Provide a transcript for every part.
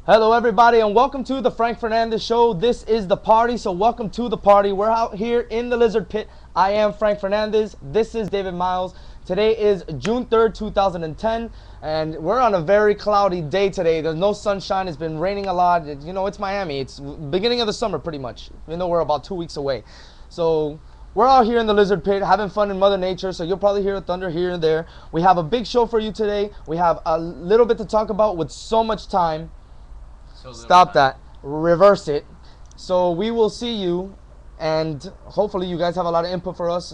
Hello everybody and welcome to the Frank Fernandez Show. This is the party, so welcome to the party. We're out here in the Lizard Pit. I am Frank Fernandez. This is David Miles. Today is June 3rd, 2010, and we're on a very cloudy day today. There's no sunshine. It's been raining a lot. You know, it's Miami. It's beginning of the summer pretty much, even though we're about 2 weeks away. So we're out here in the Lizard Pit having fun in Mother Nature, so you'll probably hear thunder here and there. We have a big show for you today. We have a little bit to talk about with so much time. Stop that. Reverse it. So we will see you, and hopefully you guys have a lot of input for us.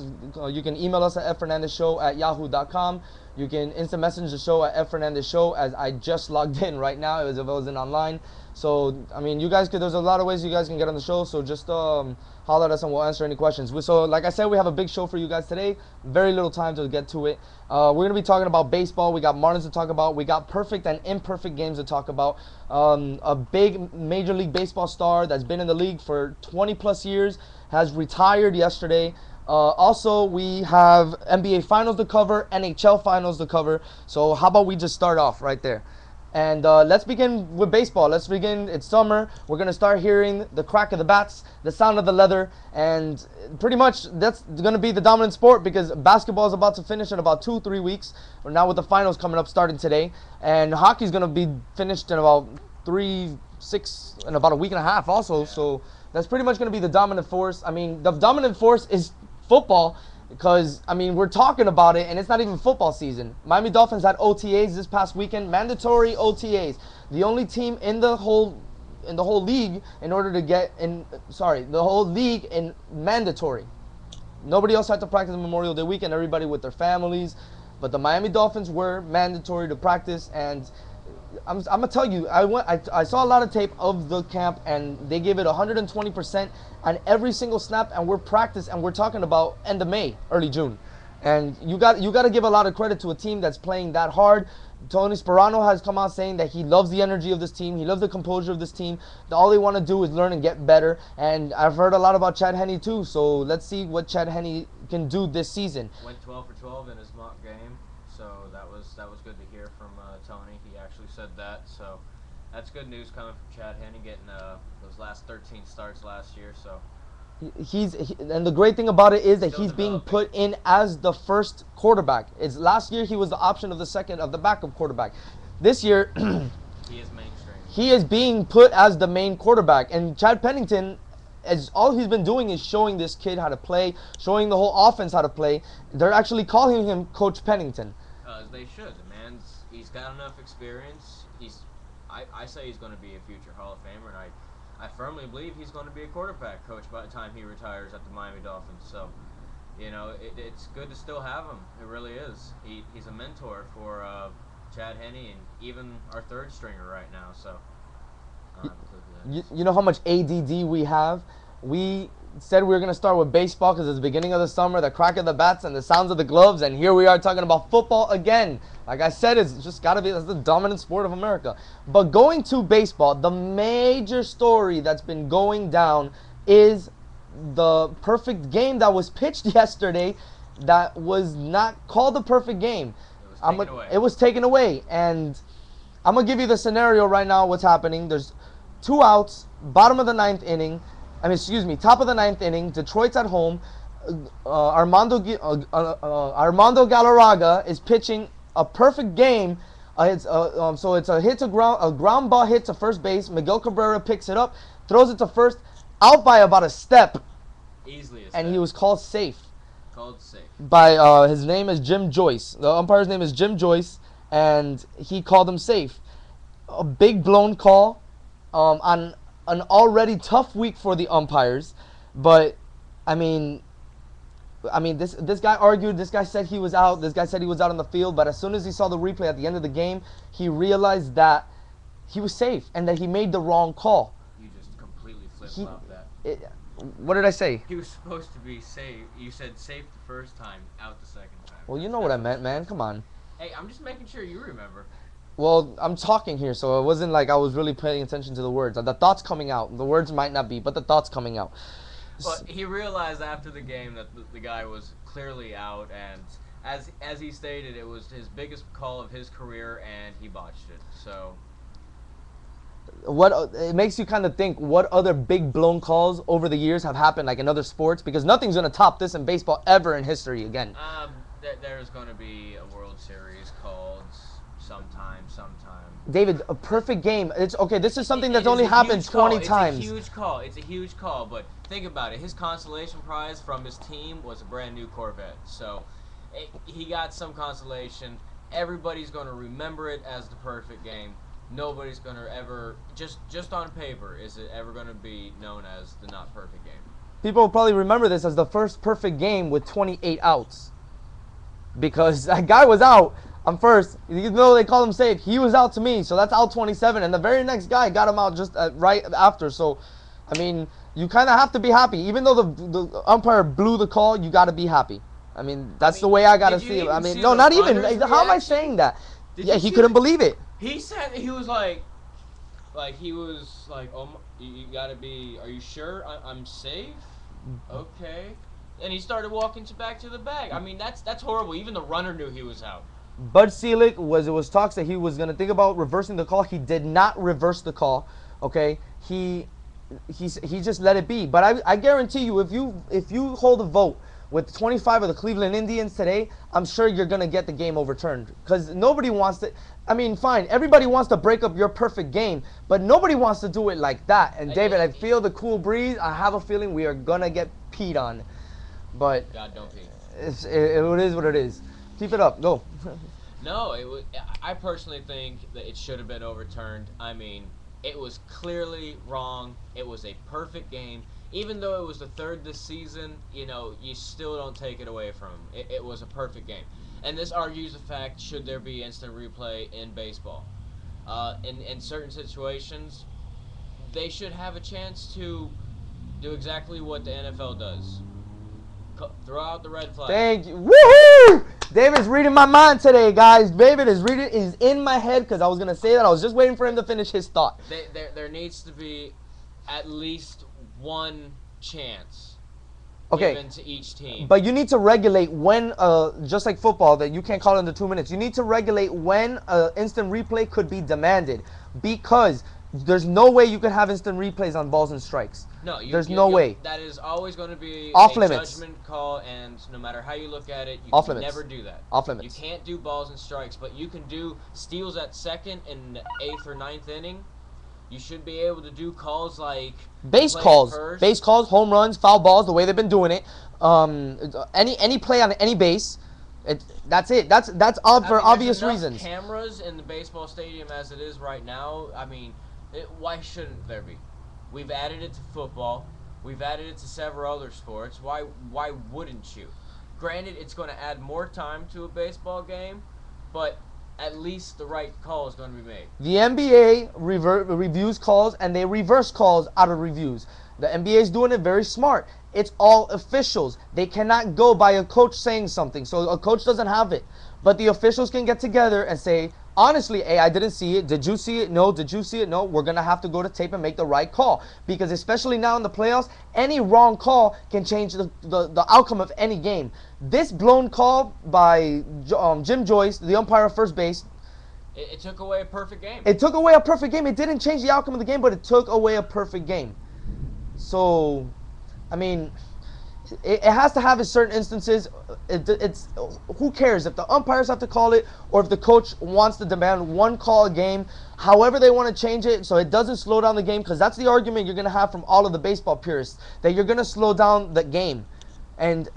You can email us at fernandezshow@yahoo.com. You can instant message the show at fernandezshow, as I just logged in right now. It wasn't online. So, I mean, you guys could, there's a lot of ways you guys can get on the show, so just holler at us and we'll answer any questions. So, like I said, we have a big show for you guys today. Very little time to get to it. We're going to be talking about baseball. We got Marlins to talk about. We got perfect and imperfect games to talk about. A big Major League Baseball star that's been in the league for 20 plus years has retired yesterday. Also, we have NBA Finals to cover, NHL Finals to cover. So how about we just start off right there? And let's begin with baseball. Let's begin. It's summer. We're going to start hearing the crack of the bats, the sound of the leather, and pretty much that's going to be the dominant sport because basketball is about to finish in about 2-3 weeks. We're now with the finals coming up starting today. And hockey's going to be finished in about 3-6 in about a week and a half also. Yeah. So that's pretty much going to be the dominant force. I mean, the dominant force is football. Because, I mean, we're talking about it, and it's not even football season. Miami Dolphins had OTAs this past weekend, mandatory OTAs. The only team in the whole league in order to get in, the whole league in mandatory. Nobody else had to practice Memorial Day weekend, everybody with their families. But the Miami Dolphins were mandatory to practice, and I'm gonna tell you, I saw a lot of tape of the camp, and they gave it 120% on every single snap, and we're talking about end of May, early June, and you got to give a lot of credit to a team that's playing that hard. Tony Sperano has come out saying that he loves the energy of this team, he loves the composure of this team. All they want to do is learn and get better, and I've heard a lot about Chad Henne too. So let's see what Chad Henne can do this season. Went 12 for 12 in his mock game. So that was good to hear from Tony. He actually said that. So that's good news coming from Chad Henne, getting those last 13 starts last year. So and the great thing about it is that he's being put in as the first quarterback. It's last year he was the option of the backup quarterback. This year he is mainstream. He is being put as the main quarterback, and Chad Pennington, as all he's been doing is showing this kid how to play, showing the whole offense how to play. They're actually calling him Coach Pennington. They should. The he's got enough experience. I say he's going to be a future Hall of Famer, and I firmly believe he's going to be a quarterback coach by the time he retires at the Miami Dolphins. So, you know, it's good to still have him. It really is. He's a mentor for Chad Henne and even our third stringer right now. So, you know how much ADD we have? We said we were going to start with baseball because it's the beginning of the summer, the crack of the bats and the sounds of the gloves, and here we are talking about football again. Like I said, it's just got to be the dominant sport of America. But going to baseball, the major story that's been going down is the perfect game that was pitched yesterday that was not called the perfect game. It was taken away. And I'm going to give you the scenario right now, what's happening. There's 2 outs, bottom of the 9th inning. Top of the 9th inning. Detroit's at home. Armando Galarraga is pitching a perfect game. So it's a ground ball hit to first base. Miguel Cabrera picks it up, throws it to first, out by about a step. Easily a step. And he was called safe. Called safe. By his name is Jim Joyce. The umpire's name is Jim Joyce, and he called him safe. A big blown call on an already tough week for the umpires, but I mean, this guy argued. This guy said he was out. This guy said he was out on the field. But as soon as he saw the replay at the end of the game, he realized that he was safe and that he made the wrong call. You just completely flip-flopped that. What did I say? He was supposed to be safe. You said safe the first time, out the second time. Well, you know what I meant, man. Come on. Hey, I'm just making sure you remember. Well, I'm talking here, so it wasn't like I was really paying attention to the words. The thoughts coming out. The words might not be, but the thoughts coming out. But he realized after the game that the guy was clearly out, and as he stated, it was his biggest call of his career, and he botched it. So it makes you kind of think what other big blown calls over the years have happened, like in other sports, because nothing's gonna top this in baseball ever in history again. There's going to be a World Series called sometime. David, a perfect game. It's okay. This is something that's only happened 20 times. It's a huge call. It's a huge call. But think about it. His consolation prize from his team was a brand new Corvette. So he got some consolation. Everybody's going to remember it as the perfect game. Nobody's going to ever, just on paper, is it ever going to be known as the not perfect game. People will probably remember this as the first perfect game with 28 outs. Because that guy was out on first. Even though they call him safe, he was out to me. So that's out 27. And the very next guy got him out just right after. So, I mean, you kind of have to be happy. Even though the umpire blew the call, you got to be happy. I mean, that's the way I got to see it. I mean, no, not even. How am I saying that? Yeah, he couldn't believe it. He said he was like oh, you got to be, are you sure I'm safe? Okay. And he started walking back to the bag. I mean, that's horrible. Even the runner knew he was out. Bud Selig was talks that he was gonna think about reversing the call. He did not reverse the call. Okay, he just let it be. But I guarantee you, if you hold a vote with 25 of the Cleveland Indians today, I'm sure you're gonna get the game overturned. Because nobody wants to. I mean, fine, everybody wants to break up your perfect game, but nobody wants to do it like that. And David, I feel the cool breeze. I have a feeling we are gonna get peed on. But God, don't pee. It is what it is. Keep it up. Go. No, I personally think that it should have been overturned. I mean, it was clearly wrong. It was a perfect game. Even though it was the third this season, you still don't take it away from him. It was a perfect game. And this argues the fact, should there be instant replay in baseball? In certain situations, they should have a chance to do exactly what the NFL does. Throw out the red flag. Thank you. Woohoo! David's reading my mind today, guys. David is in my head because I was gonna say that. I was just waiting for him to finish his thought. There needs to be at least one chance given to each team. But you need to regulate when, just like football, that you can't call it in the 2 minutes. You need to regulate when instant replay could be demanded, because there's no way you can have instant replays on balls and strikes. No, there's no way. That is always going to be off a limits. Judgment call, and no matter how you look at it, you off can limits. never do that. Off limits. You can't do balls and strikes, but you can do steals at second in the 8th or 9th inning. You should be able to do calls like base calls, home runs, foul balls, the way they've been doing it. Any play on any base. That's it. That's odd for obvious reasons. Cameras in the baseball stadium as it is right now. I mean, why shouldn't there be? We've added it to football. We've added it to several other sports. Why wouldn't you? Granted, it's going to add more time to a baseball game, but at least the right call is going to be made. The NBA reviews calls, and they reverse calls out of reviews. The NBA is doing it very smart. It's all officials. They cannot go by a coach saying something, so a coach doesn't have it. But the officials can get together and say, honestly, hey, I didn't see it. Did you see it? No. Did you see it? No. We're going to have to go to tape and make the right call. Because especially now in the playoffs, any wrong call can change the outcome of any game. This blown call by Jim Joyce, the umpire at first base, it took away a perfect game. It took away a perfect game. It didn't change the outcome of the game, but it took away a perfect game. So, I mean, it has to have in certain instances. It's who cares if the umpires have to call it or if the coach wants to demand one call a game, however they want to change it so it doesn't slow down the game, because that's the argument you're going to have from all of the baseball purists, that you're going to slow down the game. And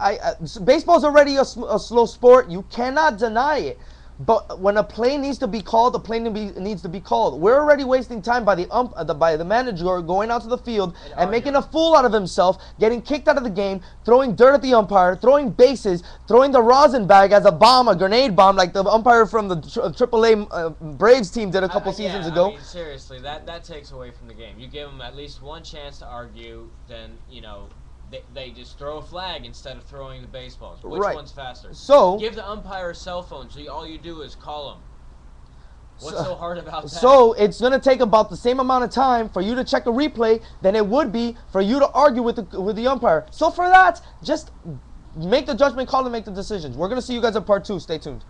baseball's already a slow sport. You cannot deny it. But when a play needs to be called, the play needs to be called. We're already wasting time by the manager going out to the field and making a fool out of himself, getting kicked out of the game, throwing dirt at the umpire, throwing bases, throwing the rosin bag as a bomb, a grenade bomb, like the umpire from the AAA Braves team did a couple seasons ago. I mean, seriously, that takes away from the game. You give them at least one chance to argue, then, they just throw a flag instead of throwing the baseballs. Which one's faster? So give the umpire a cell phone, so all you do is call him. What's so hard about that? So it's going to take about the same amount of time for you to check a replay than it would be for you to argue with the umpire. So for that, just make the judgment call and make the decisions. We're going to see you guys in part 2. Stay tuned.